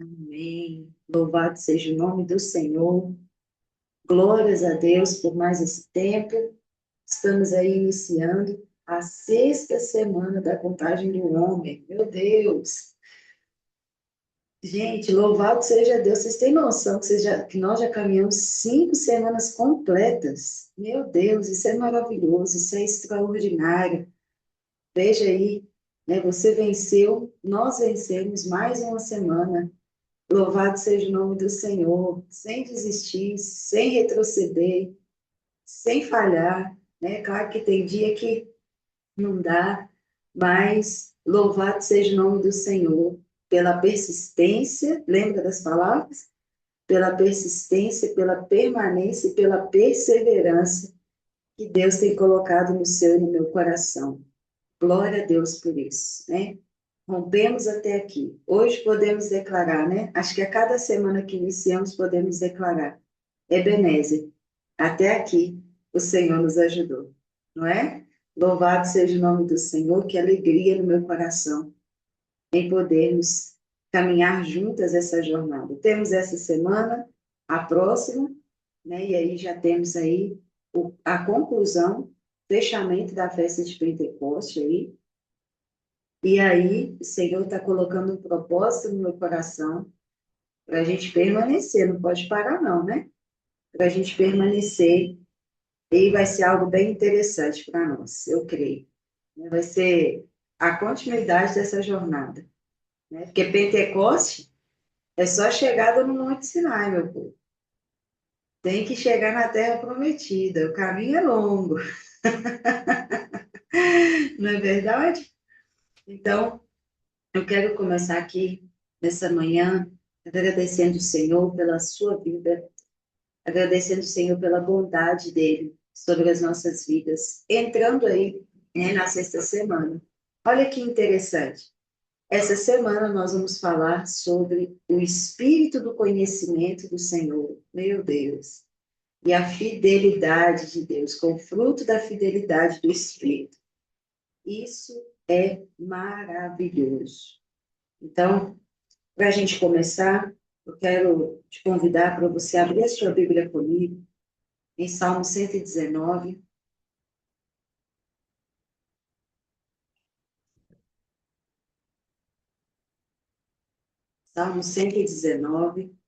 Amém. Louvado seja o nome do Senhor. Glórias a Deus por mais esse tempo. Estamos aí iniciando a sexta semana da contagem do homem. Meu Deus! Gente, louvado seja Deus. Vocês têm noção que nós já caminhamos 5 semanas completas? Meu Deus, isso é maravilhoso, isso é extraordinário. Veja aí, né? Você venceu, nós vencemos mais uma semana. Louvado seja o nome do Senhor, sem desistir, sem retroceder, sem falhar, né? Claro que tem dia que não dá, mas louvado seja o nome do Senhor pela persistência, lembra das palavras? Pela persistência, pela permanência e pela perseverança que Deus tem colocado no seu e no meu coração. Glória a Deus por isso, né? Rompemos até aqui. Hoje podemos declarar, né? Acho que a cada semana que iniciamos podemos declarar. Ebenezer, até aqui o Senhor nos ajudou, não é? Louvado seja o nome do Senhor, que alegria no meu coração em podermos caminhar juntas essa jornada. Temos essa semana, a próxima, né? E aí já temos aí a conclusão, fechamento da festa de Pentecoste aí, e aí, o Senhor está colocando um propósito no meu coração para a gente permanecer, não pode parar, não, né? Para a gente permanecer, e vai ser algo bem interessante para nós, eu creio. Vai ser a continuidade dessa jornada, né? Porque Pentecoste é só a chegada no Monte Sinai, meu povo. Tem que chegar na Terra Prometida, o caminho é longo, não é verdade? Então, eu quero começar aqui nessa manhã agradecendo o Senhor pela sua vida, agradecendo o Senhor pela bondade dele sobre as nossas vidas, entrando aí, né, na sexta semana. Olha que interessante. Essa semana nós vamos falar sobre o espírito do conhecimento do Senhor, meu Deus, e a fidelidade de Deus, com o fruto da fidelidade do Espírito. Isso é maravilhoso. Então, para a gente começar, eu quero te convidar para você abrir a sua Bíblia comigo em Salmo 119. Salmo 119.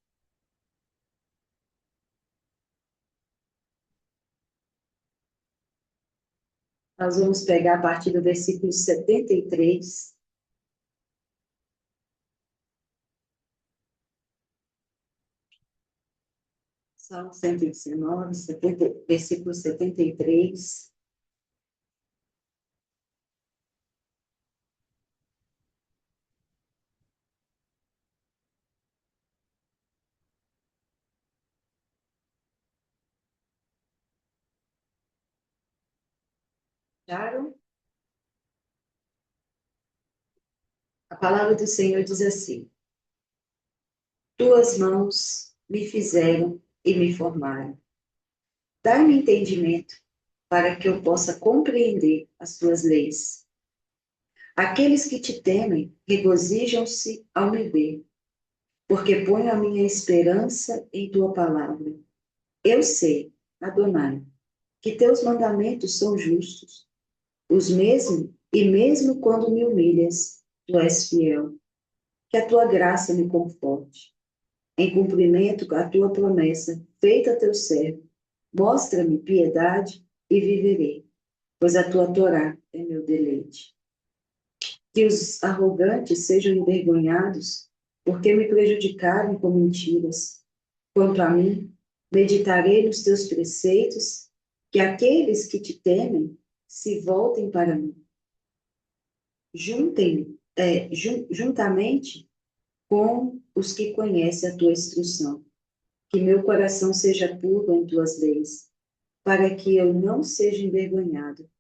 Nós vamos pegar a partir do versículo 73. Salmo 119, versículo 73. Claro? A palavra do Senhor diz assim: Tuas mãos me fizeram e me formaram. Dá-me entendimento para que eu possa compreender as tuas leis. Aqueles que te temem regozijam-se ao me ver, porque ponho a minha esperança em tua palavra. Eu sei, Adonai, que teus mandamentos são justos, os mesmos, e mesmo quando me humilhas, tu és fiel. Que a tua graça me conforte. Em cumprimento à tua promessa, feita a teu servo, mostra-me piedade e viverei, pois a tua Torá é meu deleite. Que os arrogantes sejam envergonhados, porque me prejudicaram com mentiras. Quanto a mim, meditarei nos teus preceitos, que aqueles que te temem se voltem para mim. Juntamente com os que conhecem a tua instrução. Que meu coração seja puro em tuas leis, para que eu não seja envergonhado.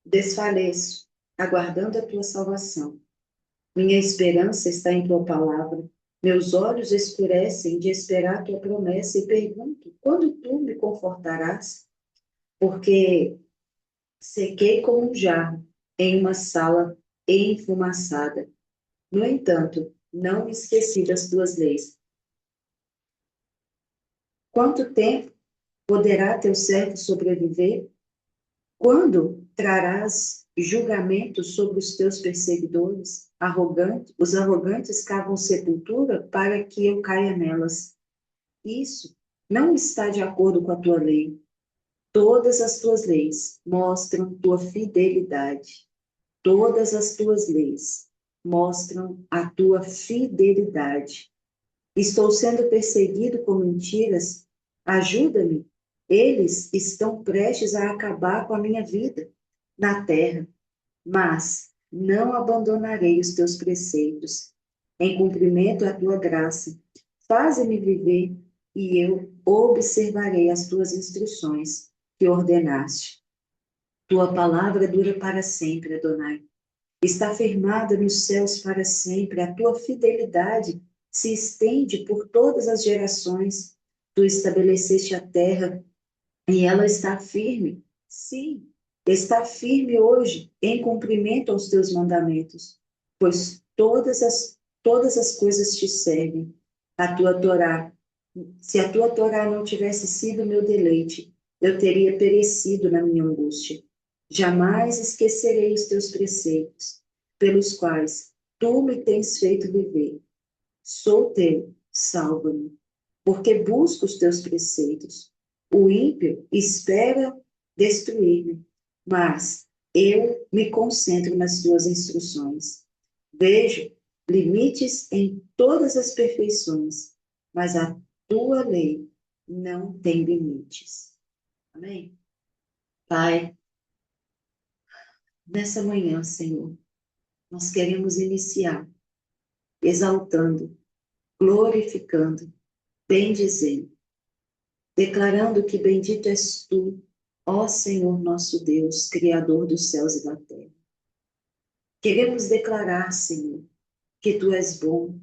Desfaleço, aguardando a tua salvação. Minha esperança está em tua palavra. Meus olhos escurecem de esperar a tua promessa e pergunto: quando tu me confortarás? Porque sequei como um jarro em uma sala enfumaçada. No entanto, não me esqueci das tuas leis. Quanto tempo poderá teu servo sobreviver? Quando trarás julgamento sobre os teus perseguidores? Os arrogantes cavam sepultura para que eu caia nelas. Isso não está de acordo com a tua lei. Todas as tuas leis mostram tua fidelidade. Todas as tuas leis mostram a tua fidelidade. Estou sendo perseguido com mentiras. Ajuda-me. Eles estão prestes a acabar com a minha vida na terra, mas não abandonarei os teus preceitos. Em cumprimento à tua graça, faze-me viver e eu observarei as tuas instruções que ordenaste. Tua palavra dura para sempre, Adonai. Está firmada nos céus para sempre. A tua fidelidade se estende por todas as gerações. Tu estabeleceste a terra e ela está firme. Sim, está firme hoje em cumprimento aos teus mandamentos, pois todas as coisas te servem. A tua Torá, se a tua Torá não tivesse sido meu deleite, eu teria perecido na minha angústia. Jamais esquecerei os teus preceitos, pelos quais tu me tens feito viver. Sou teu, salva-me, porque busco os teus preceitos. O ímpio espera destruir-me, mas eu me concentro nas tuas instruções. Vejo limites em todas as perfeições, mas a tua lei não tem limites. Amém? Pai, nessa manhã, Senhor, nós queremos iniciar exaltando, glorificando, bendizendo, declarando que bendito és tu, ó Senhor nosso Deus, Criador dos céus e da terra. Queremos declarar, Senhor, que tu és bom,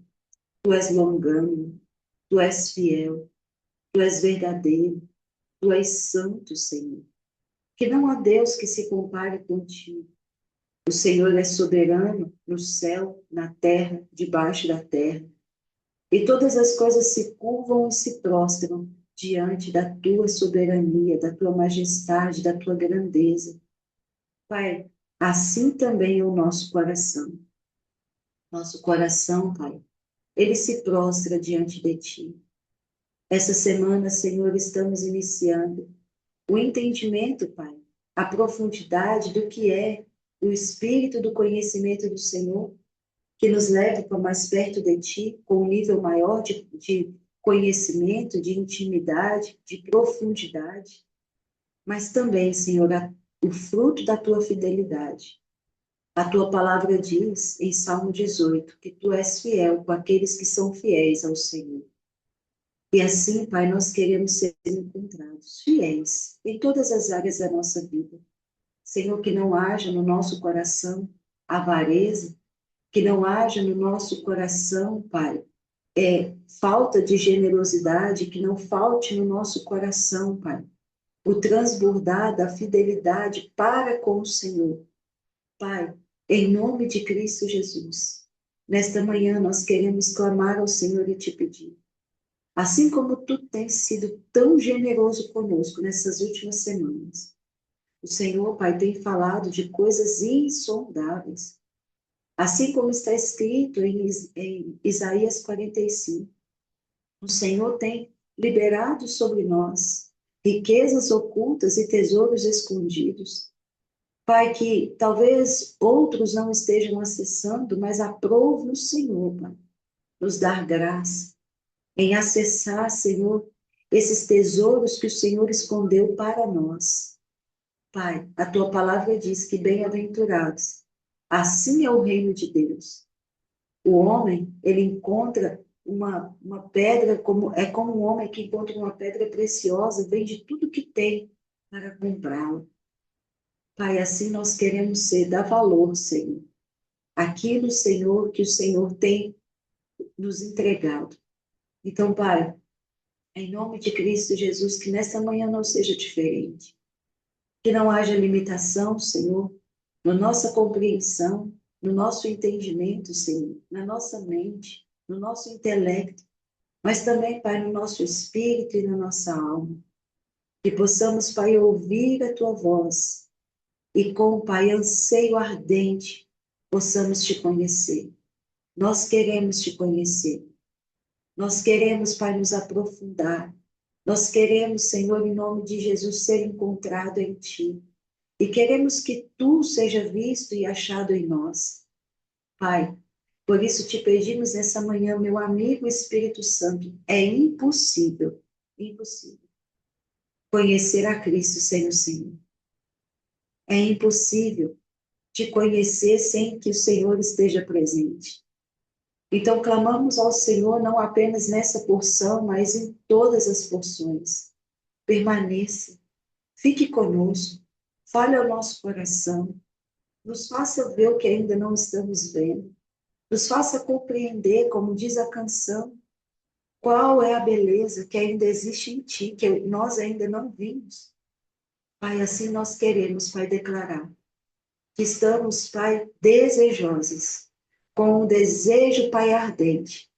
tu és longânimo, tu és fiel, tu és verdadeiro, tu és santo, Senhor. Que não há Deus que se compare contigo. O Senhor é soberano no céu, na terra, debaixo da terra. E todas as coisas se curvam e se prostram diante da tua soberania, da tua majestade, da tua grandeza. Pai, assim também é o nosso coração. Nosso coração, Pai, ele se prostra diante de ti. Essa semana, Senhor, estamos iniciando o entendimento, Pai, a profundidade do que é o espírito do conhecimento do Senhor, que nos leve para mais perto de ti, com um nível maior de conhecimento, de intimidade, de profundidade, mas também, Senhor, o fruto da tua fidelidade. A tua palavra diz em Salmo 18 que tu és fiel com aqueles que são fiéis ao Senhor. E assim, Pai, nós queremos ser encontrados fiéis em todas as áreas da nossa vida. Senhor, que não haja no nosso coração avareza, que não haja no nosso coração, Pai, falta de generosidade, que não falte no nosso coração, Pai, o transbordar da fidelidade para com o Senhor. Pai, em nome de Cristo Jesus, nesta manhã nós queremos clamar ao Senhor e te pedir. Assim como tu tens sido tão generoso conosco nessas últimas semanas, o Senhor, Pai, tem falado de coisas insondáveis. Assim como está escrito em Isaías 45, o Senhor tem liberado sobre nós riquezas ocultas e tesouros escondidos. Pai, que talvez outros não estejam acessando, mas aprove o Senhor, Pai, nos dar graça em acessar, Senhor, esses tesouros que o Senhor escondeu para nós. Pai, a tua palavra diz que bem-aventurados, assim é o reino de Deus. O homem, ele encontra uma pedra, é como um homem que encontra uma pedra preciosa, vende tudo que tem para comprá-la. Pai, assim nós queremos ser, dá valor, Senhor, aquilo, Senhor, que o Senhor tem nos entregado. Então, Pai, em nome de Cristo Jesus, que nessa manhã não seja diferente. Que não haja limitação, Senhor, na nossa compreensão, no nosso entendimento, Senhor, na nossa mente, no nosso intelecto, mas também, Pai, no nosso espírito e na nossa alma. Que possamos, Pai, ouvir a Tua voz e com, Pai, anseio ardente, possamos Te conhecer. Nós queremos Te conhecer. Nós queremos, Pai, nos aprofundar. Nós queremos, Senhor, em nome de Jesus, ser encontrado em Ti. E queremos que Tu seja visto e achado em nós. Pai, por isso te pedimos nessa manhã, meu amigo Espírito Santo, é impossível, impossível, conhecer a Cristo sem o Senhor. É impossível te conhecer sem que o Senhor esteja presente. Então, clamamos ao Senhor não apenas nessa porção, mas em todas as porções. Permaneça, fique conosco, fale ao nosso coração, nos faça ver o que ainda não estamos vendo, nos faça compreender, como diz a canção, qual é a beleza que ainda existe em Ti, que nós ainda não vimos. Pai, assim nós queremos, Pai, declarar que estamos, Pai, desejosos, com um desejo, Pai, ardente,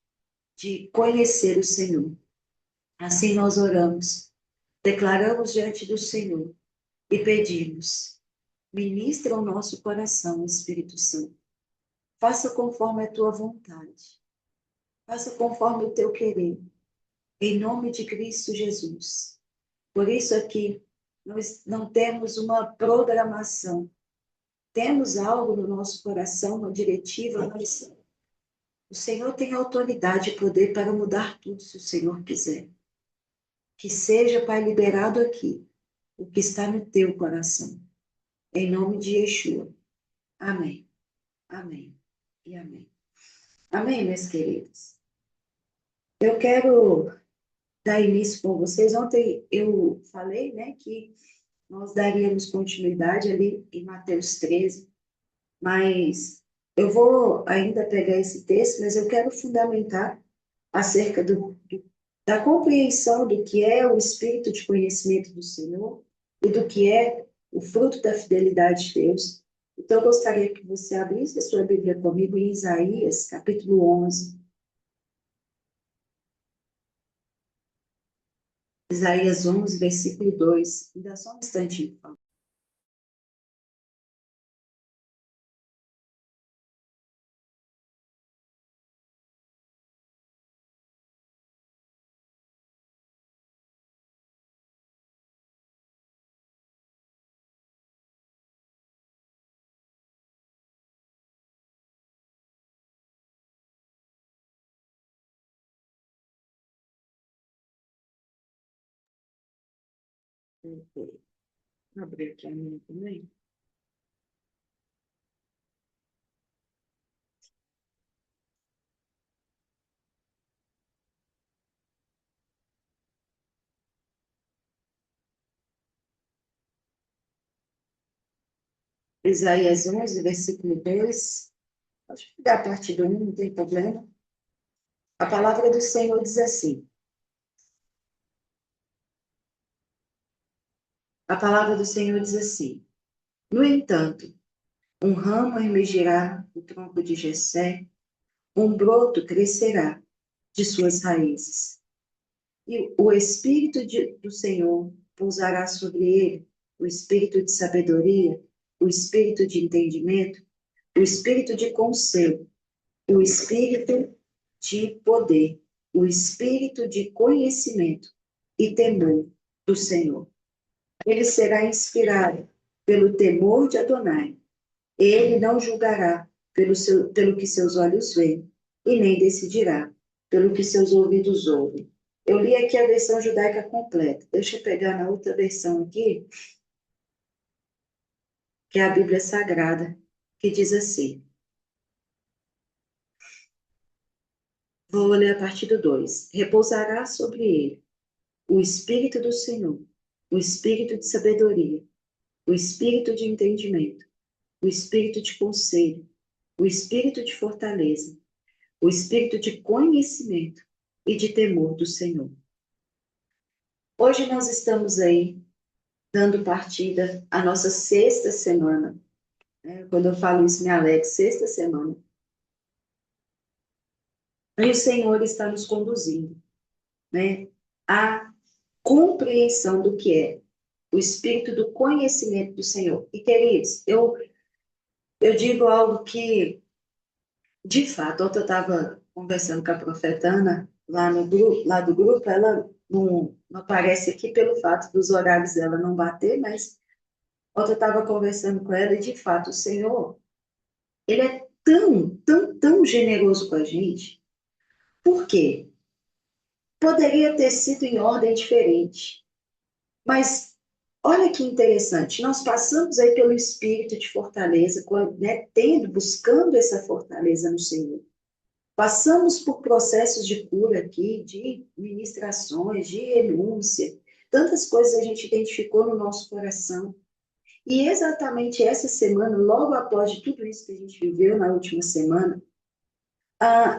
de conhecer o Senhor. Assim nós oramos, declaramos diante do Senhor e pedimos, ministra o nosso coração, Espírito Santo. Faça conforme a tua vontade. Faça conforme o teu querer. Em nome de Cristo Jesus. Por isso aqui, nós não temos uma programação. Temos algo no nosso coração, uma diretiva, mas o Senhor tem autoridade e poder para mudar tudo, se o Senhor quiser. Que seja, Pai, liberado aqui o que está no teu coração. Em nome de Yeshua. Amém. Amém. E amém. Amém, meus queridos. Eu quero dar início com vocês. Ontem eu falei, né, que nós daríamos continuidade ali em Mateus 13, mas eu vou ainda pegar esse texto, mas eu quero fundamentar acerca da compreensão do que é o espírito de conhecimento do Senhor e do que é o fruto da fidelidade de Deus. Então, eu gostaria que você abrisse a sua Bíblia comigo em Isaías, capítulo 11. Isaías 11, versículo 2. Me dá só um instantinho, por favor. Vou abrir aqui a minha também. Isaías 11, versículo 2. Pode pegar a partir do 1, não tem problema. A palavra do Senhor diz assim. A palavra do Senhor diz assim. No entanto, um ramo emergirá do tronco de Jessé, um broto crescerá de suas raízes. E o Espírito do Senhor pousará sobre ele, o Espírito de sabedoria, o Espírito de entendimento, o Espírito de conselho, o Espírito de poder, o Espírito de conhecimento e temor do Senhor. Ele será inspirado pelo temor de Adonai. Ele não julgará pelo que seus olhos veem, e nem decidirá pelo que seus ouvidos ouvem. Eu li aqui a versão judaica completa. Deixa eu pegar na outra versão aqui, que é a Bíblia Sagrada, que diz assim. Vou ler a partir do 2. Repousará sobre ele o Espírito do Senhor, o Espírito de sabedoria, o Espírito de entendimento, o Espírito de conselho, o Espírito de fortaleza, o Espírito de conhecimento e de temor do Senhor. Hoje nós estamos aí dando partida à nossa sexta semana né? Quando eu falo isso, me alegro, sexta semana. E o Senhor está nos conduzindo, né, à compreensão do que é o espírito do conhecimento do Senhor. E, queridos, eu digo algo que, de fato, ontem eu estava conversando com a profeta Ana, lá, no grupo, lá do grupo, ela não aparece aqui pelo fato dos horários dela não bater, mas ontem eu estava conversando com ela e, de fato, o Senhor, ele é tão, tão, tão generoso com a gente. Por quê? Poderia ter sido em ordem diferente, mas olha que interessante, nós passamos aí pelo espírito de fortaleza, né, buscando essa fortaleza no Senhor. Passamos por processos de cura aqui, de ministrações, de renúncia, tantas coisas a gente identificou no nosso coração. E exatamente essa semana, logo após de tudo isso que a gente viveu na última semana,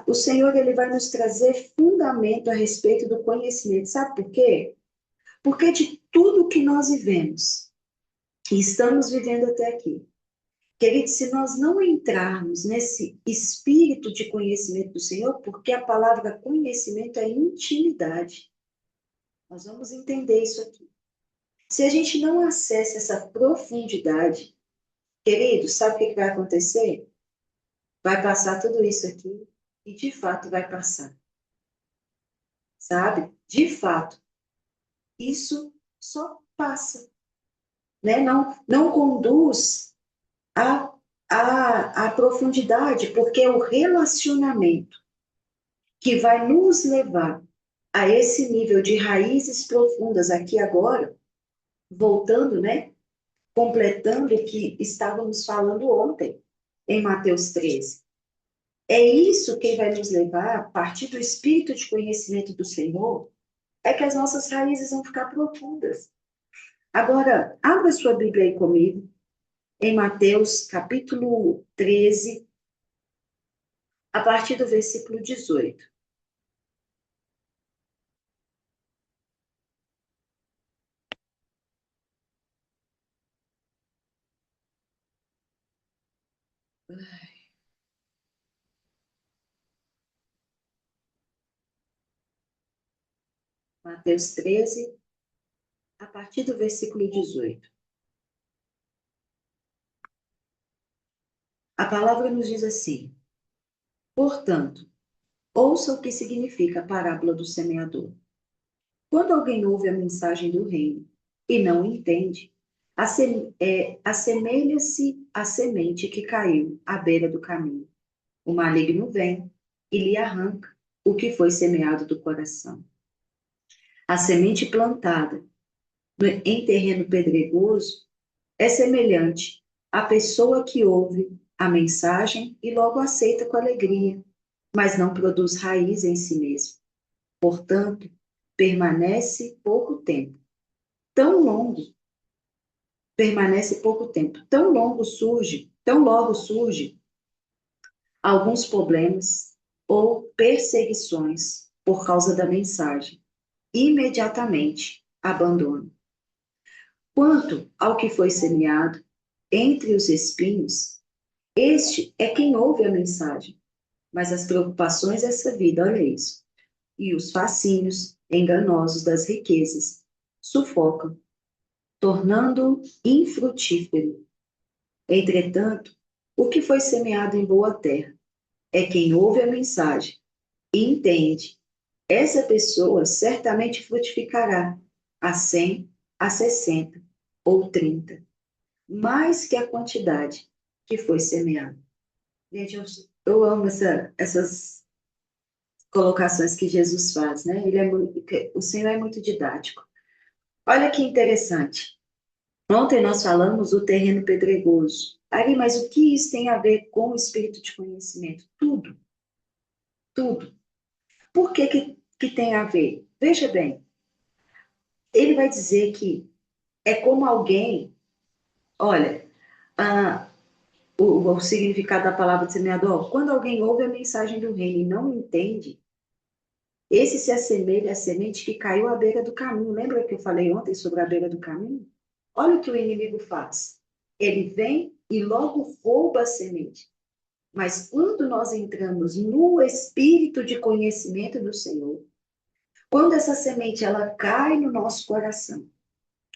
o Senhor ele vai nos trazer fundamento a respeito do conhecimento. Sabe por quê? Porque de tudo que nós vivemos, e estamos vivendo até aqui, querido, se nós não entrarmos nesse espírito de conhecimento do Senhor, porque a palavra conhecimento é intimidade, nós vamos entender isso aqui. Se a gente não acessa essa profundidade, querido, sabe o que vai acontecer? Vai passar tudo isso aqui e de fato vai passar, sabe? De fato, isso só passa, né? Não conduz a, a profundidade, porque o relacionamento que vai nos levar a esse nível de raízes profundas aqui agora, voltando, né? Completando o que estávamos falando ontem, em Mateus 13. É isso que vai nos levar, a partir do espírito de conhecimento do Senhor, é que as nossas raízes vão ficar profundas. Agora, abra sua Bíblia aí comigo, em Mateus capítulo 13, a partir do versículo 18. Mateus 13, a partir do versículo 18. A palavra nos diz assim: portanto, ouça o que significa a parábola do semeador. Quando alguém ouve a mensagem do reino e não entende, assemelha-se à semente que caiu à beira do caminho. O maligno vem e lhe arranca o que foi semeado do coração. A semente plantada em terreno pedregoso é semelhante à pessoa que ouve a mensagem e logo aceita com alegria, mas não produz raiz em si mesmo. Portanto, permanece pouco tempo. Tão longo, permanece pouco tempo. Tão logo surge alguns problemas ou perseguições por causa da mensagem. Imediatamente abandona. Quanto ao que foi semeado entre os espinhos, este é quem ouve a mensagem, mas as preocupações dessa vida, olha isso, e os fascínios enganosos das riquezas sufocam, tornando-o infrutífero. Entretanto, o que foi semeado em boa terra é quem ouve a mensagem e entende. Essa pessoa certamente frutificará a 100, a 60 ou 30, mais que a quantidade que foi semeada. Gente, eu amo essas colocações que Jesus faz, né? O Senhor é muito didático. Olha que interessante. Ontem nós falamos do terreno pedregoso. Ari, mas o que isso tem a ver com o espírito de conhecimento? Tudo, tudo. Por que tem a ver? Veja bem, ele vai dizer que é como alguém, olha, ah, o significado da palavra de semeador, quando alguém ouve a mensagem do reino e não entende, esse se assemelha à semente que caiu à beira do caminho. Lembra que eu falei ontem sobre a beira do caminho? Olha o que o inimigo faz. Ele vem e logo rouba a semente. Mas quando nós entramos no espírito de conhecimento do Senhor, quando essa semente ela cai no nosso coração,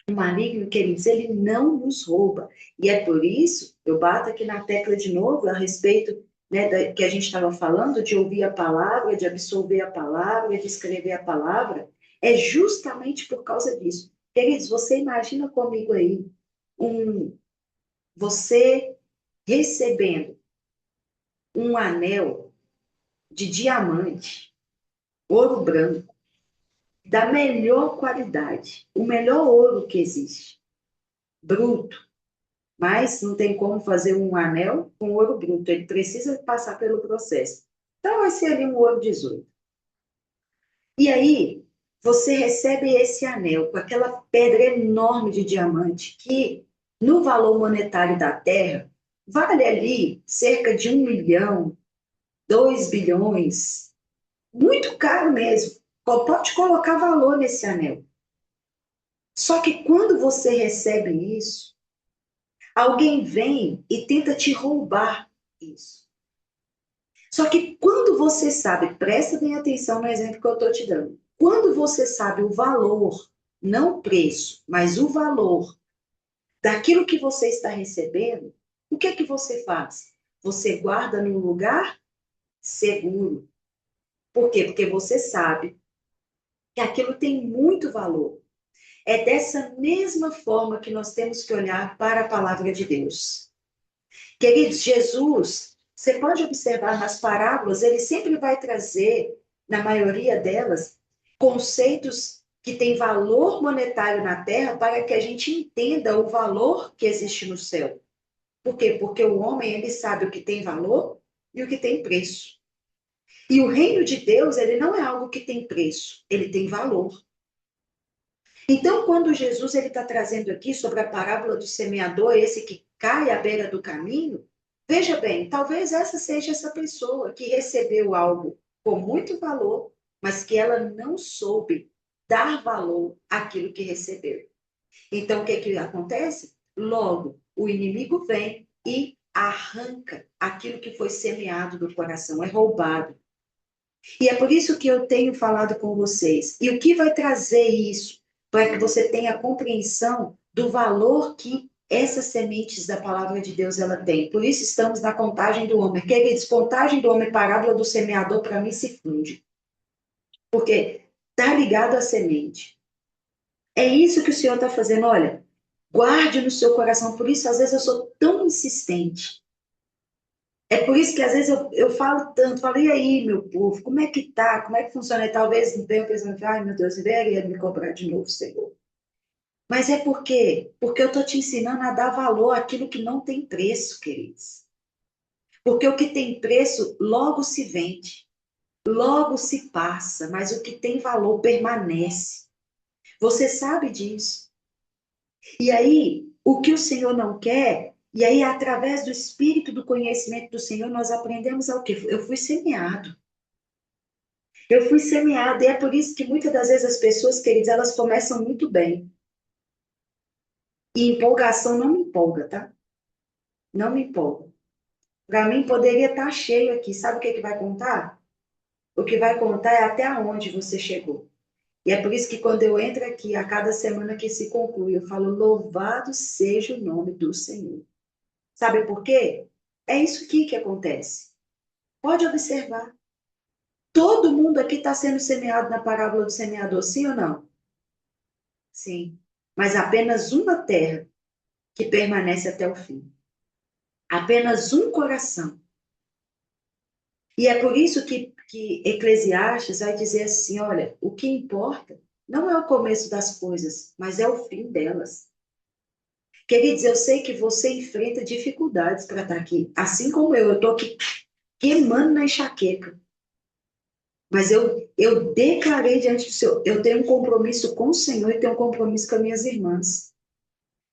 o maligno, queridos, ele não nos rouba. E é por isso, eu bato aqui na tecla de novo a respeito, né, que a gente estava falando, de ouvir a palavra, de absorver a palavra, de escrever a palavra, é justamente por causa disso. Queridos, você imagina comigo aí, você recebendo um anel de diamante, ouro branco, da melhor qualidade, o melhor ouro que existe, bruto. Mas não tem como fazer um anel com ouro bruto, ele precisa passar pelo processo. Então, vai ser ali um ouro 18. E aí, você recebe esse anel com aquela pedra enorme de diamante, que no valor monetário da Terra, vale ali cerca de 1 milhão, 2 bilhões, muito caro mesmo. Pode colocar valor nesse anel. Só que quando você recebe isso, alguém vem e tenta te roubar isso. Só que quando você sabe, presta bem atenção no exemplo que eu estou te dando. Quando você sabe o valor, não o preço, mas o valor daquilo que você está recebendo, o que é que você faz? Você guarda num lugar seguro. Por quê? Porque você sabe que aquilo tem muito valor. É dessa mesma forma que nós temos que olhar para a palavra de Deus. Queridos, Jesus, você pode observar nas parábolas, ele sempre vai trazer, na maioria delas, conceitos que têm valor monetário na terra para que a gente entenda o valor que existe no céu. Por quê? Porque o homem, ele sabe o que tem valor e o que tem preço. E o reino de Deus, ele não é algo que tem preço, ele tem valor. Então, quando Jesus ele está trazendo aqui sobre a parábola do semeador, esse que cai à beira do caminho, veja bem, talvez essa seja essa pessoa que recebeu algo com muito valor, mas que ela não soube dar valor àquilo que recebeu. Então, o que que acontece? Logo, o inimigo vem e arranca aquilo que foi semeado do coração, é roubado. E é por isso que eu tenho falado com vocês. E o que vai trazer isso? Para que você tenha a compreensão do valor que essas sementes da palavra de Deus ela tem. Por isso estamos na contagem do homem. Queridos, contagem do homem, parábola do semeador, para mim se funde. Porque está ligado à semente. É isso que o Senhor está fazendo. Olha, guarde no seu coração. Por isso, às vezes, eu sou tão insistente. É por isso que às vezes eu falo tanto, falo, e aí, meu povo, como é que tá? Como é que funciona? E talvez venha pensando, ai, meu Deus, ele me cobrar de novo, Senhor. Mas é por quê? Porque eu estou te ensinando a dar valor àquilo que não tem preço, queridos. Porque o que tem preço logo se vende, logo se passa, mas o que tem valor permanece. Você sabe disso. E aí, o que o Senhor não quer, e aí, através do espírito do conhecimento do Senhor, nós aprendemos ao quê? Eu fui semeado. Eu fui semeada, e é por isso que muitas das vezes as pessoas, queridas, elas começam muito bem. E empolgação não me empolga, tá? Não me empolga. Para mim, poderia estar cheio aqui. Sabe o que que vai contar? O que vai contar é até onde você chegou. E é por isso que quando eu entro aqui, a cada semana que se conclui, eu falo, louvado seja o nome do Senhor. Sabe por quê? É isso aqui que acontece. Pode observar. Todo mundo aqui está sendo semeado na parábola do semeador, sim ou não? Sim. Mas apenas uma terra que permanece até o fim. Apenas um coração. E é por isso que Eclesiastes vai dizer assim: olha, o que importa não é o começo das coisas, mas é o fim delas. Queridos, eu sei que você enfrenta dificuldades para estar aqui, assim como eu estou aqui queimando na enxaqueca. Mas eu declarei diante do Senhor, eu tenho um compromisso com o Senhor e tenho um compromisso com as minhas irmãs.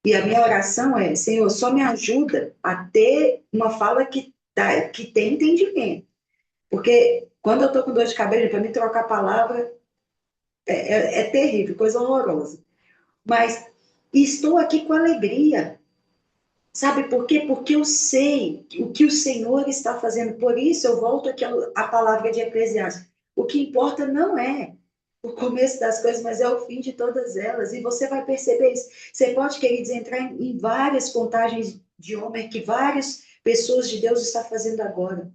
E a minha oração é, Senhor, só me ajuda a ter uma fala que tem entendimento. Porque quando eu estou com dor de cabeça, para mim trocar a palavra é terrível, coisa horrorosa. Mas estou aqui com alegria. Sabe por quê? Porque eu sei o que o Senhor está fazendo. Por isso eu volto aqui à palavra de Eclesiastes. O que importa não é o começo das coisas, mas é o fim de todas elas. E você vai perceber isso. Você pode, queridos, entrar em várias contagens de Homer que várias pessoas de Deus estão fazendo agora.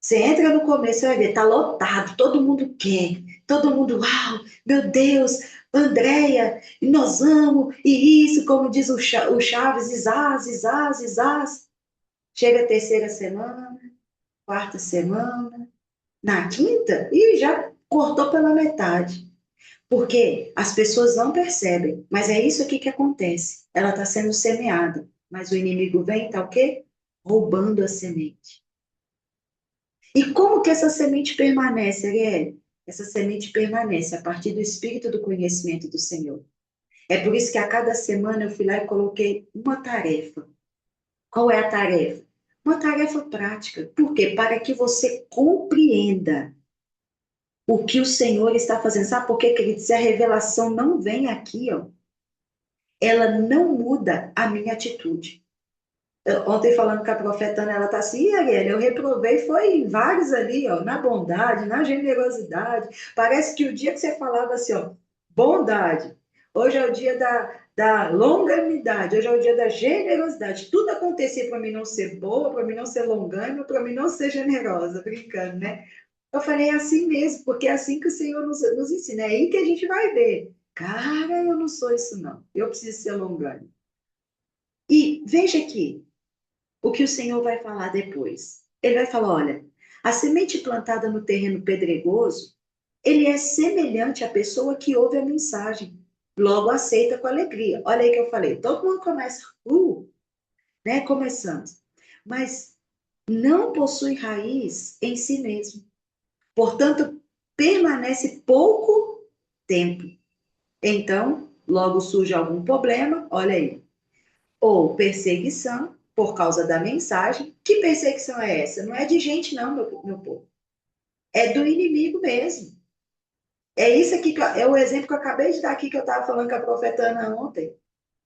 Você entra no começo, você vai ver, tá lotado, todo mundo quer, todo mundo, uau, meu Deus, Andréia, nós vamos, e isso, como diz o Chaves, isás, isás, isás. Chega a terceira semana, quarta semana, na quinta, e já cortou pela metade. Porque as pessoas não percebem, mas é isso aqui que acontece. Ela está sendo semeada, mas o inimigo vem, tá o quê? Roubando a semente. E como que essa semente permanece, Ariel? Essa semente permanece a partir do espírito do conhecimento do Senhor. É por isso que a cada semana eu fui lá e coloquei uma tarefa. Qual é a tarefa? Uma tarefa prática. Por quê? Para que você compreenda o que o Senhor está fazendo. Sabe por quê, querido? Se a revelação não vem aqui, ó, ela não muda a minha atitude. Ontem falando com a profetana, ela tá assim, "Ih, Ariel, eu reprovei, foi em vários ali, ó, na bondade, na generosidade. Parece que o dia que você falava assim, ó, bondade, hoje é o dia da longanimidade, hoje é o dia da generosidade. Tudo acontecia para mim não ser boa, para mim não ser longânima, para mim não ser generosa, brincando, né? Eu falei, é assim mesmo, porque é assim que o Senhor nos ensina. É aí que a gente vai ver. Cara, eu não sou isso, não. Eu preciso ser longânimo. E veja aqui, o que o Senhor vai falar depois. Ele vai falar: olha, a semente plantada no terreno pedregoso, ele é semelhante à pessoa que ouve a mensagem, logo aceita com alegria. Olha aí que eu falei, todo mundo começa, né? Começamos. Mas não possui raiz em si mesmo. Portanto, permanece pouco tempo. Então, logo surge algum problema, olha aí, ou perseguição por causa da mensagem. Que perseguição é essa? Não é de gente, não, meu povo. É do inimigo mesmo. É isso aqui, é o exemplo que eu acabei de dar aqui, que eu estava falando com a profeta Ana ontem.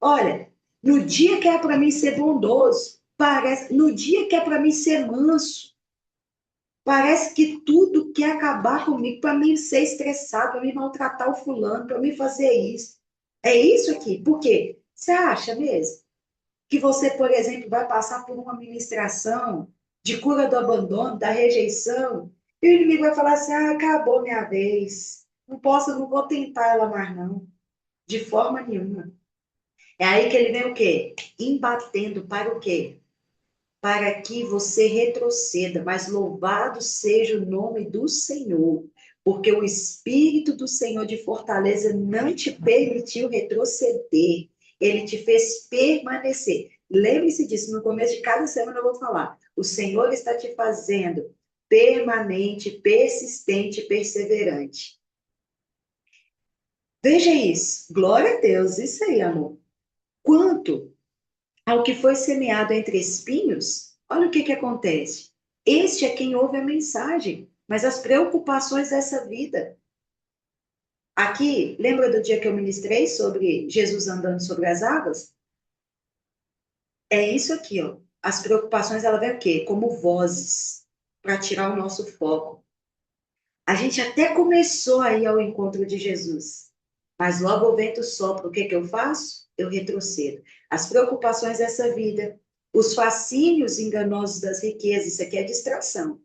Olha, no dia que é para mim ser bondoso, parece, no dia que é para mim ser manso, parece que tudo quer acabar comigo, para mim ser estressado, para mim maltratar o fulano, para mim fazer isso. É isso aqui. Por quê? Você acha mesmo que você, por exemplo, vai passar por uma ministração de cura do abandono, da rejeição, e o inimigo vai falar assim: ah, acabou minha vez, não posso, não vou tentar ela mais, não, de forma nenhuma. É aí que ele vem o quê? Embatendo para o quê? Para que você retroceda, mas louvado seja o nome do Senhor, porque o Espírito do Senhor de fortaleza não te permitiu retroceder, ele te fez permanecer. Lembre-se disso, no começo de cada semana eu vou falar. O Senhor está te fazendo permanente, persistente, perseverante. Veja isso. Glória a Deus, isso aí, amor. Quanto ao que foi semeado entre espinhos, olha o que acontece. Este é quem ouve a mensagem, mas as preocupações dessa vida. Aqui, lembra do dia que eu ministrei sobre Jesus andando sobre as águas? É isso aqui, ó. As preocupações, ela vem o quê? Como vozes, para tirar o nosso foco. A gente até começou aí ao encontro de Jesus, mas logo o vento sopra, o que que eu faço? Eu retrocedo. As preocupações dessa vida, os fascínios enganosos das riquezas, isso aqui é distração,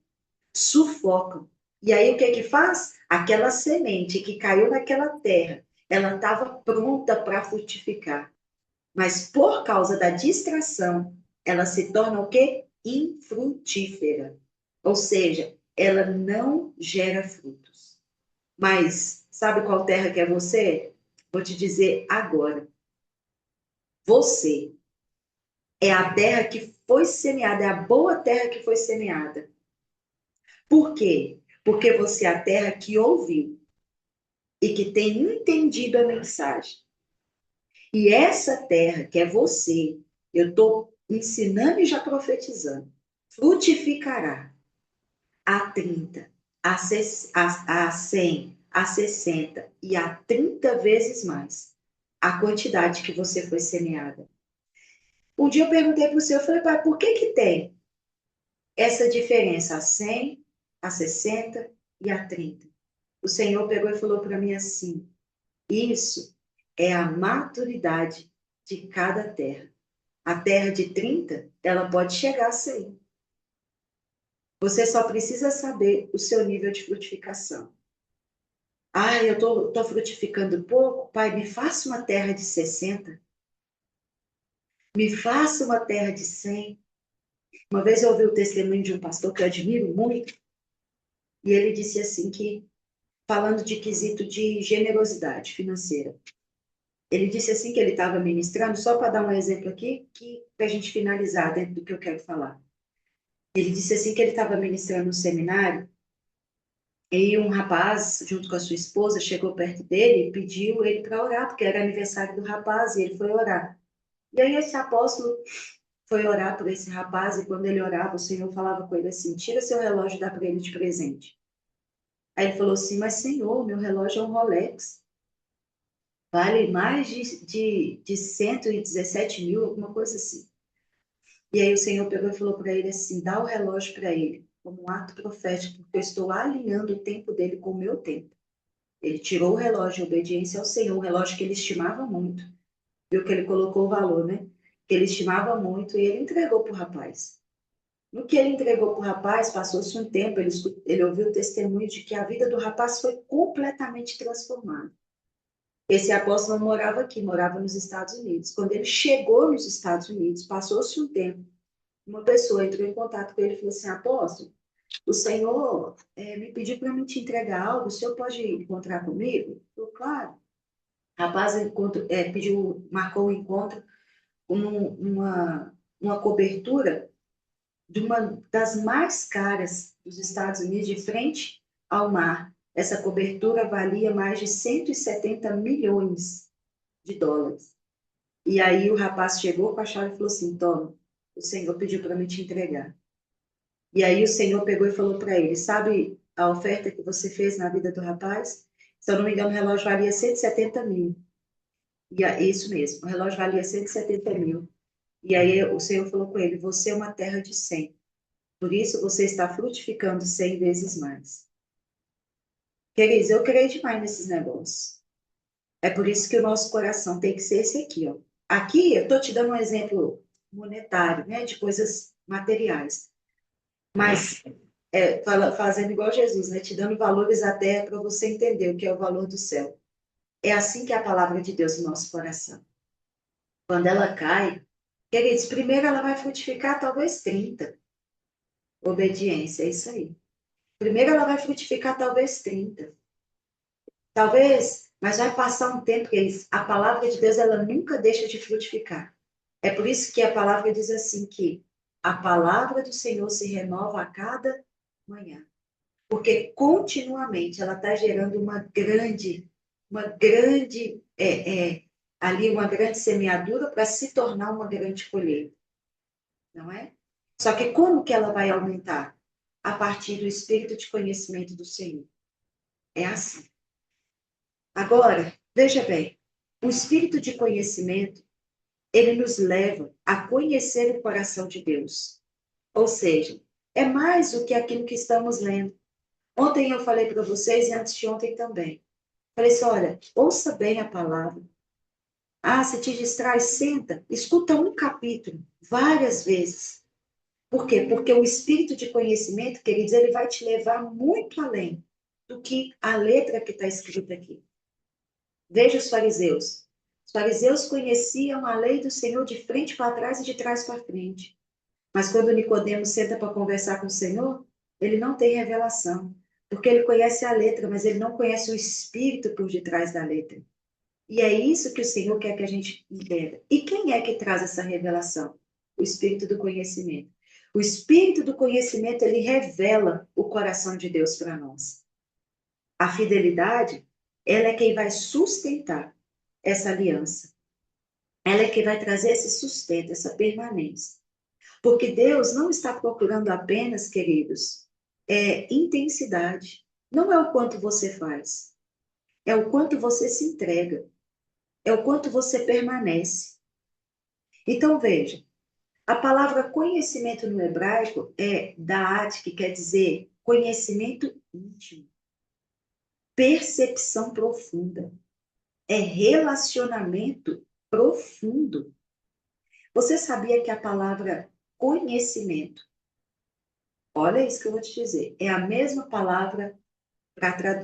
sufocam. E aí o que que faz? Aquela semente que caiu naquela terra, ela estava pronta para frutificar, mas por causa da distração, ela se torna o quê? Infrutífera. Ou seja, ela não gera frutos. Mas sabe qual terra que é você? Vou te dizer agora. Você é a terra que foi semeada, é a boa terra que foi semeada. Por quê? Porque você é a terra que ouviu e que tem entendido a mensagem. E essa terra, que é você, eu estou ensinando e já profetizando, frutificará a 30, a 100, a 60 e a 30 vezes mais a quantidade que você foi semeada. Um dia eu perguntei para o senhor, eu falei, pai, por que que tem essa diferença a 100, a 60 e a 30? O senhor pegou e falou para mim assim, isso é a maturidade de cada terra. A terra de 30, ela pode chegar a 100. Você só precisa saber o seu nível de frutificação. Ah, eu tô frutificando pouco, pai, me faça uma terra de 60, me faça uma terra de 100. Uma vez eu ouvi o testemunho de um pastor que eu admiro muito, e ele disse assim que, falando de quesito de generosidade financeira, ele disse assim que ele estava ministrando, só para dar um exemplo aqui, que para a gente finalizar dentro do que eu quero falar. Ele disse assim que ele estava ministrando um seminário, e um rapaz, junto com a sua esposa, chegou perto dele e pediu ele para orar, porque era aniversário do rapaz, e ele foi orar. E aí esse apóstolo foi orar por esse rapaz, e quando ele orava, o Senhor falava com ele assim, tira seu relógio e dá para ele de presente. Aí ele falou assim, mas Senhor, meu relógio é um Rolex, vale mais de 117 mil, alguma coisa assim. E aí o Senhor pegou e falou para ele assim, dá o relógio para ele, como um ato profético, porque eu estou alinhando o tempo dele com o meu tempo. Ele tirou o relógio em obediência ao Senhor, um relógio que ele estimava muito. Viu que ele colocou o valor, né? Que ele estimava muito e ele entregou para o rapaz. No que ele entregou para o rapaz, passou-se um tempo, ele ouviu o testemunho de que a vida do rapaz foi completamente transformada. Esse apóstolo não morava aqui, morava nos Estados Unidos. Quando ele chegou nos Estados Unidos, passou-se um tempo, uma pessoa entrou em contato com ele e falou assim, apóstolo, o Senhor me pediu para me te entregar algo, o senhor pode encontrar comigo? Eu falei, claro. O rapaz pediu, marcou o encontro com uma cobertura de uma das mais caras dos Estados Unidos, de frente ao mar. Essa cobertura valia mais de 170 milhões de dólares. E aí o rapaz chegou com a chave e falou assim, toma, o Senhor pediu para me te entregar. E aí o Senhor pegou e falou para ele, sabe a oferta que você fez na vida do rapaz? Se eu não me engano, o relógio valia 170 mil. Isso mesmo, o relógio valia 170 mil. E aí o Senhor falou com ele, você é uma terra de 100. Por isso você está frutificando 100 vezes mais. Queridos, eu creio demais nesses negócios. É por isso que o nosso coração tem que ser esse aqui, ó. Aqui eu estou te dando um exemplo monetário, né, de coisas materiais. Mas fazendo igual Jesus, né, te dando valores à terra para você entender o que é o valor do céu. É assim que é a palavra de Deus no nosso coração. Quando ela cai, queridos, primeiro ela vai frutificar talvez 30. Obediência, é isso aí. Primeiro ela vai frutificar talvez 30. Talvez, mas vai passar um tempo que a palavra de Deus ela nunca deixa de frutificar. É por isso que a palavra diz assim que a palavra do Senhor se renova a cada manhã. Porque continuamente ela está gerando ali uma grande semeadura para se tornar uma grande colheita, não é? Só que como que ela vai aumentar? A partir do espírito de conhecimento do Senhor. É assim. Agora, veja bem, o espírito de conhecimento, ele nos leva a conhecer o coração de Deus. Ou seja, é mais do que aquilo que estamos lendo. Ontem eu falei para vocês e antes de ontem também. Falei assim, olha, ouça bem a palavra. Ah, se te distrai, senta, escuta um capítulo várias vezes. Por quê? Porque o espírito de conhecimento, queridos, ele vai te levar muito além do que a letra que está escrita aqui. Veja os fariseus. Os fariseus conheciam a lei do Senhor de frente para trás e de trás para frente. Mas quando Nicodemos senta para conversar com o Senhor, ele não tem revelação, porque ele conhece a letra, mas ele não conhece o espírito por detrás da letra. E é isso que o Senhor quer que a gente entenda. E quem é que traz essa revelação? O espírito do conhecimento. O espírito do conhecimento, ele revela o coração de Deus para nós. A fidelidade, ela é quem vai sustentar essa aliança. Ela é quem vai trazer esse sustento, essa permanência. Porque Deus não está procurando apenas, queridos, intensidade. Não é o quanto você faz, é o quanto você se entrega, é o quanto você permanece. Então, veja, a palavra conhecimento no hebraico é da'at, que quer dizer conhecimento íntimo, percepção profunda, é relacionamento profundo. Você sabia que a palavra conhecimento, olha isso que eu vou te dizer, é a mesma palavra,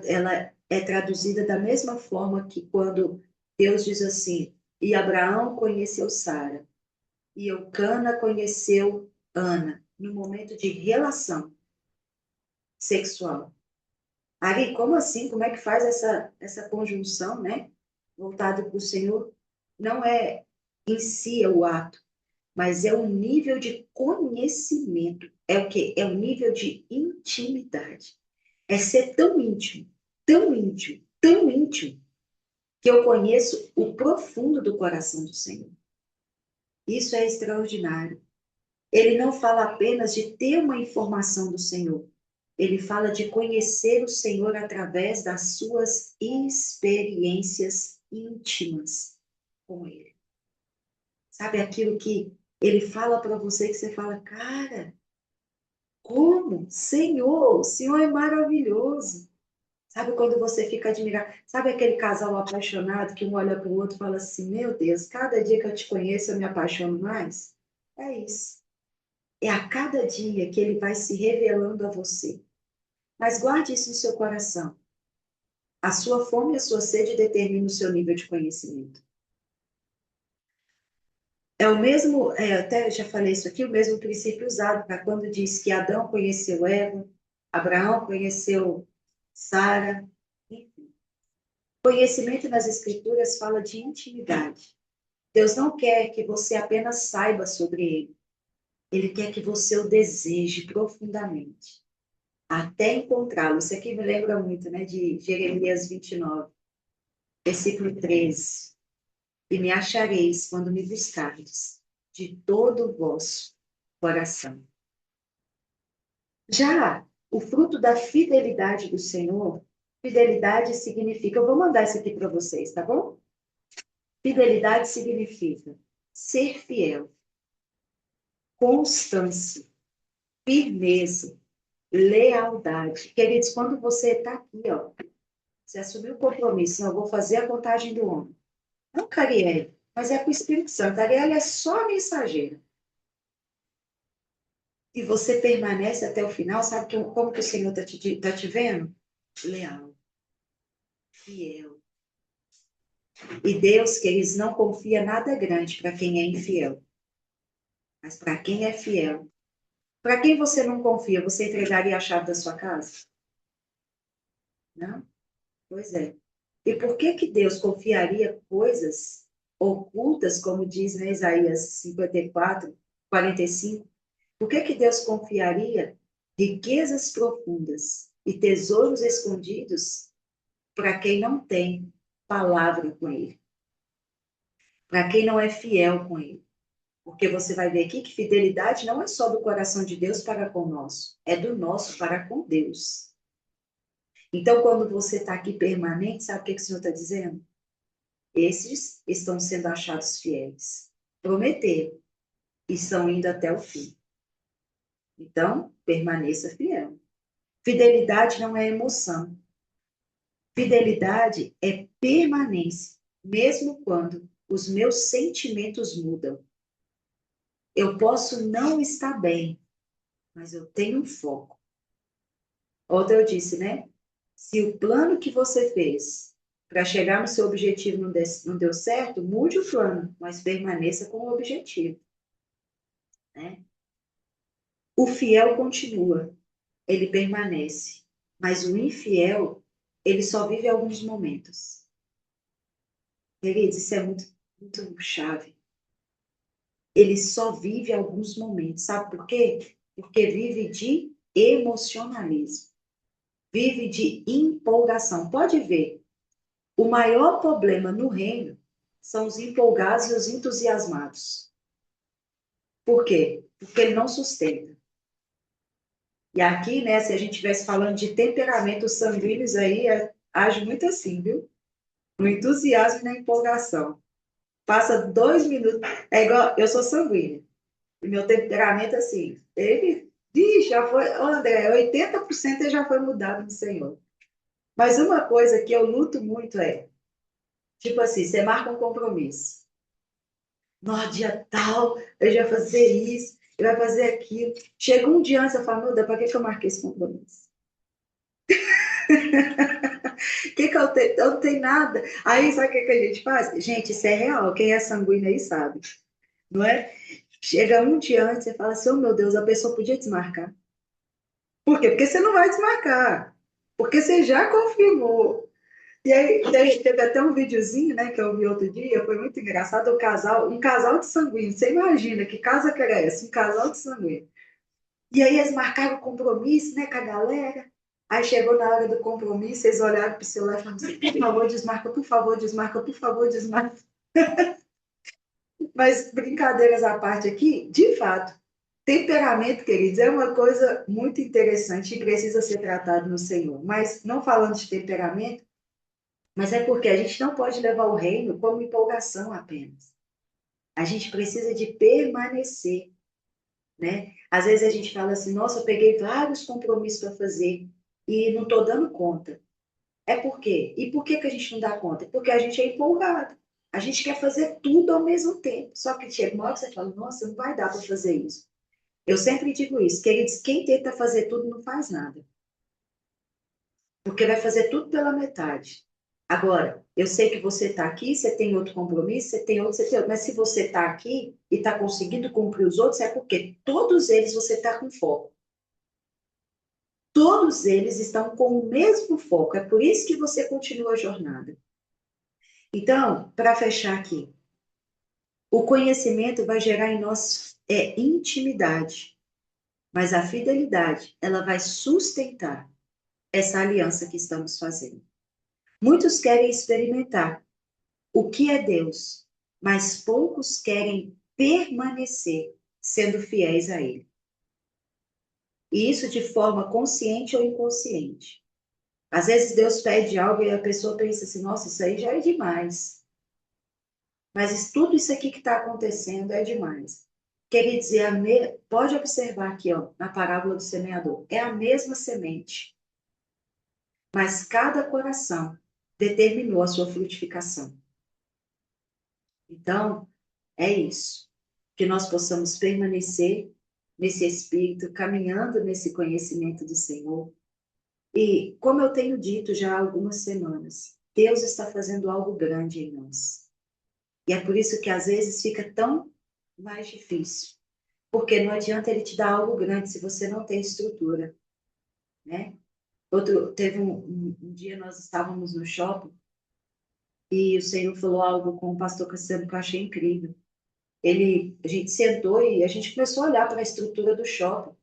ela é traduzida da mesma forma que quando Deus diz assim, e Abraão conheceu Sara, e Eucana conheceu Ana, no momento de relação sexual. Ari, como assim? Como é que faz essa conjunção, né? Voltado para o Senhor? Não é em si é o ato, mas é o nível de conhecimento. É o quê? É o nível de intimidade. É ser tão íntimo, tão íntimo, tão íntimo, que eu conheço o profundo do coração do Senhor. Isso é extraordinário. Ele não fala apenas de ter uma informação do Senhor. Ele fala de conhecer o Senhor através das suas experiências íntimas com Ele. Sabe aquilo que Ele fala para você que você fala, cara, como? Senhor, o Senhor é maravilhoso. Sabe quando você fica admirado? Sabe aquele casal apaixonado que um olha para o outro e fala assim, meu Deus, cada dia que eu te conheço eu me apaixono mais? É isso. É a cada dia que ele vai se revelando a você. Mas guarde isso no seu coração. A sua fome e a sua sede determinam o seu nível de conhecimento. É o mesmo, até já falei isso aqui, o mesmo princípio usado para quando diz que Adão conheceu Eva, Abraão conheceu Sara. Enfim. Conhecimento nas Escrituras fala de intimidade. Deus não quer que você apenas saiba sobre ele. Ele quer que você o deseje profundamente, até encontrá-lo. Isso aqui me lembra muito, né, de Jeremias 29, versículo 13. E me achareis quando me buscardes de todo o vosso coração. Já o fruto da fidelidade do Senhor, fidelidade significa, eu vou mandar isso aqui para vocês, tá bom? Fidelidade significa ser fiel, constância, firmeza, lealdade. Queridos, quando você está aqui, ó, você assumiu o compromisso, não, eu vou fazer a contagem do homem. Não Cariel, mas é com o Espírito Santo. Ariel é só a mensageira. E você permanece até o final, sabe como que o Senhor tá te vendo? Leal, fiel. E Deus, que eles não confia nada grande para quem é infiel. Mas para quem é fiel. Para quem você não confia, você entregaria a chave da sua casa? Não? Pois é. E por que que Deus confiaria coisas ocultas, como diz, né, Isaías 54, 45? Por que que Deus confiaria riquezas profundas e tesouros escondidos para quem não tem palavra com Ele? Para quem não é fiel com Ele? Porque você vai ver aqui que fidelidade não é só do coração de Deus para com o nosso, é do nosso para com Deus. Então, quando você está aqui permanente, sabe o que o Senhor está dizendo? Esses estão sendo achados fiéis. Prometeram e estão indo até o fim. Então, permaneça fiel. Fidelidade não é emoção. Fidelidade é permanência, mesmo quando os meus sentimentos mudam. Eu posso não estar bem, mas eu tenho um foco. Ontem eu disse, né? Se o plano que você fez para chegar no seu objetivo não deu certo, mude o plano, mas permaneça com o objetivo, né? O fiel continua, ele permanece, mas o infiel, ele só vive alguns momentos. Queridos, isso é muito chave. Ele só vive alguns momentos. Sabe por quê? Porque vive de emocionalismo, vive de empolgação. Pode ver, o maior problema no reino são os empolgados e os entusiasmados. Por quê? Porque ele não sustenta. E aqui, né, se a gente estivesse falando de temperamentos sanguíneos aí, age muito assim, viu? No entusiasmo e na empolgação. Passa 2 minutos. É igual, eu sou sanguínea. E meu temperamento, assim, ele, já foi, ô, André, 80% ele já foi mudado no Senhor. Mas uma coisa que eu luto muito é, tipo assim, você marca um compromisso. No dia tal, eu já vou fazer isso, eu vou fazer aquilo. Chega um dia antes, eu falo, meu Deus, para que eu marquei esse compromisso? O que eu tenho? Eu não tenho nada. Aí, sabe o que a gente faz? Gente, isso é real. Quem é sanguíneo aí sabe, não é? Chega um dia antes e fala assim, oh meu Deus, a pessoa podia desmarcar. Por quê? Porque você não vai desmarcar. Porque você já confirmou. E aí, teve até um videozinho, né, que eu vi outro dia, foi muito engraçado, um casal de sanguíneo. Você imagina que casa que era essa? Um casal de sanguíneo. E aí eles marcaram o compromisso, né, com a galera. Aí chegou na hora do compromisso, eles olharam para o celular e falaram assim, por favor, desmarca, por favor, desmarca, por favor, desmarca. Mas brincadeiras à parte aqui, de fato, temperamento, queridos, é uma coisa muito interessante e precisa ser tratado no Senhor. Mas não falando de temperamento, mas é porque a gente não pode levar o reino como empolgação apenas. A gente precisa de permanecer, né? Às vezes a gente fala assim, nossa, eu peguei vários compromissos para fazer e não estou dando conta. É por quê? E por que que a gente não dá conta? Porque a gente é empolgado. A gente quer fazer tudo ao mesmo tempo. Só que chega uma hora que você fala, nossa, não vai dar para fazer isso. Eu sempre digo isso, queridos, quem tenta fazer tudo não faz nada. Porque vai fazer tudo pela metade. Agora, eu sei que você está aqui, você tem outro compromisso, você tem outro, você tem outro, mas se você está aqui e está conseguindo cumprir os outros, é porque todos eles você está com foco. Todos eles estão com o mesmo foco, é por isso que você continua a jornada. Então, para fechar aqui, o conhecimento vai gerar em nós intimidade, mas a fidelidade, ela vai sustentar essa aliança que estamos fazendo. Muitos querem experimentar o que é Deus, mas poucos querem permanecer sendo fiéis a Ele. E isso de forma consciente ou inconsciente. Às vezes Deus pede algo e a pessoa pensa assim, nossa, isso aí já é demais. Mas tudo isso aqui que está acontecendo é demais. Quer dizer, pode observar aqui, ó, na parábola do semeador, é a mesma semente, mas cada coração determinou a sua frutificação. Então, é isso. Que nós possamos permanecer nesse espírito, caminhando nesse conhecimento do Senhor. E, como eu tenho dito já há algumas semanas, Deus está fazendo algo grande em nós. E é por isso que às vezes fica tão mais difícil. Porque não adianta ele te dar algo grande se você não tem estrutura, né? Teve um dia nós estávamos no shopping e o Senhor falou algo com o pastor Cassiano que eu achei incrível. A gente sentou e a gente começou a olhar para a estrutura do shopping.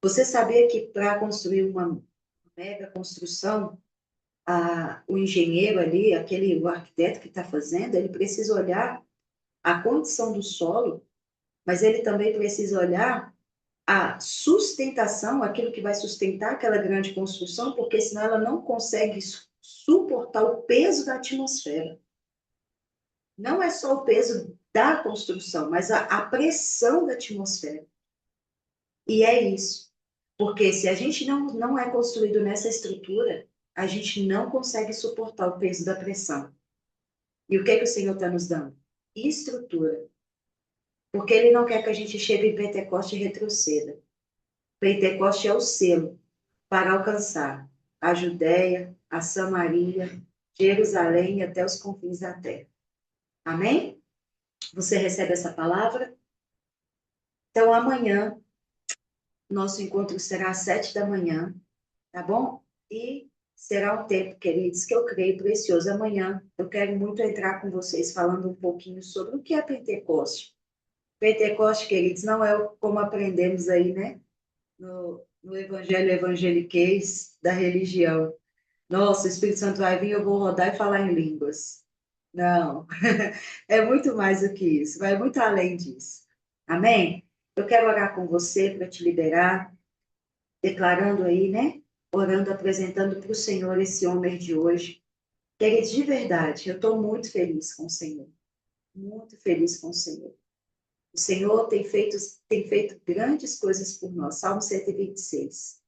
Você sabia que para construir uma mega construção, o engenheiro ali, o arquiteto que está fazendo, ele precisa olhar a condição do solo, mas ele também precisa olhar a sustentação, aquilo que vai sustentar aquela grande construção, porque senão ela não consegue suportar o peso da atmosfera. Não é só o peso da construção, mas a pressão da atmosfera. E é isso. Porque se a gente não é construído nessa estrutura, a gente não consegue suportar o peso da pressão. E o que é que o Senhor está nos dando? Estrutura. Porque Ele não quer que a gente chegue em Pentecoste e retroceda. Pentecoste é o selo para alcançar a Judéia, a Samaria, Jerusalém e até os confins da terra. Amém? Você recebe essa palavra? Então, amanhã, nosso encontro será às 7 da manhã, tá bom? E será um tempo, queridos, que eu creio precioso. Amanhã eu quero muito entrar com vocês falando um pouquinho sobre o que é Pentecoste. Pentecoste, queridos, não é como aprendemos aí, né? No Evangelho Evangeliquez da religião. Nossa, o Espírito Santo vai vir, eu vou rodar e falar em línguas. Não, é muito mais do que isso, vai muito além disso. Amém? Eu quero orar com você para te liberar, declarando aí, né? Orando, apresentando para o Senhor esse homem de hoje. Queridos, de verdade, eu estou muito feliz com o Senhor. muito feliz com o Senhor. O Senhor tem feito grandes coisas por nós. Salmo 126,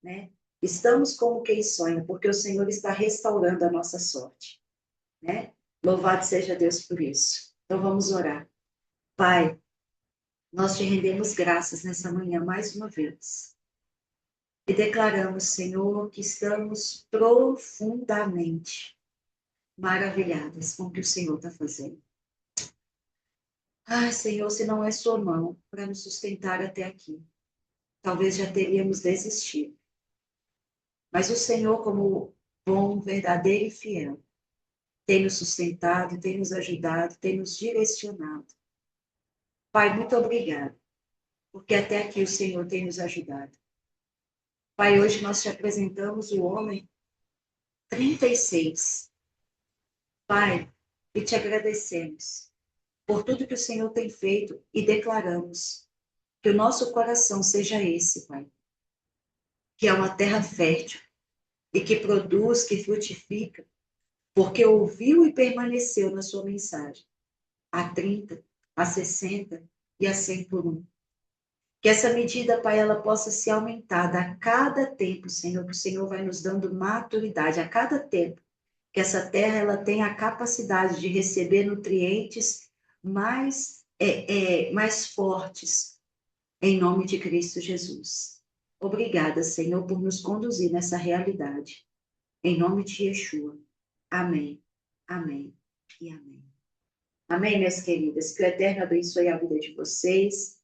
né? Estamos como quem sonha, porque o Senhor está restaurando a nossa sorte, né? Louvado seja Deus por isso. Então vamos orar. Pai, nós te rendemos graças nessa manhã mais uma vez. E declaramos, Senhor, que estamos profundamente maravilhadas com o que o Senhor está fazendo. Ai, Senhor, se não é sua mão para nos sustentar até aqui, talvez já teríamos desistido. Mas o Senhor, como bom, verdadeiro e fiel, tem nos sustentado, tem nos ajudado, tem nos direcionado. Pai, muito obrigado, porque até aqui o Senhor tem nos ajudado. Pai, hoje nós te apresentamos o homem 36. Pai, e te agradecemos por tudo que o Senhor tem feito e declaramos que o nosso coração seja esse, Pai, que é uma terra fértil e que produz, que frutifica, porque ouviu e permaneceu na sua mensagem, a 30, a 60 e a 100 por um. Que essa medida, Pai, ela possa ser aumentada a cada tempo, Senhor, que o Senhor vai nos dando maturidade a cada tempo, que essa terra ela tenha a capacidade de receber nutrientes mais fortes, em nome de Cristo Jesus. Obrigada, Senhor, por nos conduzir nessa realidade. Em nome de Yeshua. Amém, amém e amém. Amém, minhas queridas. Que o Eterno abençoe a vida de vocês.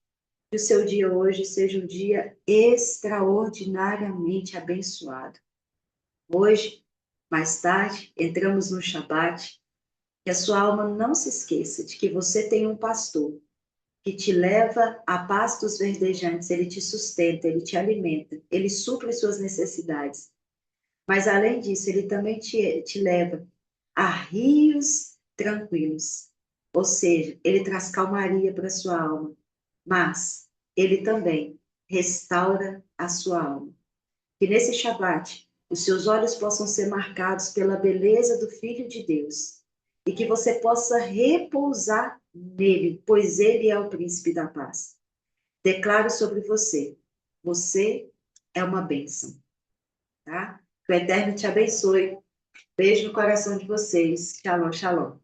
Que o seu dia hoje seja um dia extraordinariamente abençoado. Hoje, mais tarde, entramos no Shabat. Que a sua alma não se esqueça de que você tem um pastor que te leva a pastos verdejantes, ele te sustenta, ele te alimenta, ele supre suas necessidades. Mas, além disso, ele também te leva a rios tranquilos. Ou seja, ele traz calmaria para a sua alma, mas ele também restaura a sua alma. Que nesse Shabat, os seus olhos possam ser marcados pela beleza do Filho de Deus e que você possa repousar nele, pois ele é o príncipe da paz. Declaro sobre você, você é uma bênção, tá? Que o Eterno te abençoe. Beijo no coração de vocês. Shalom, shalom.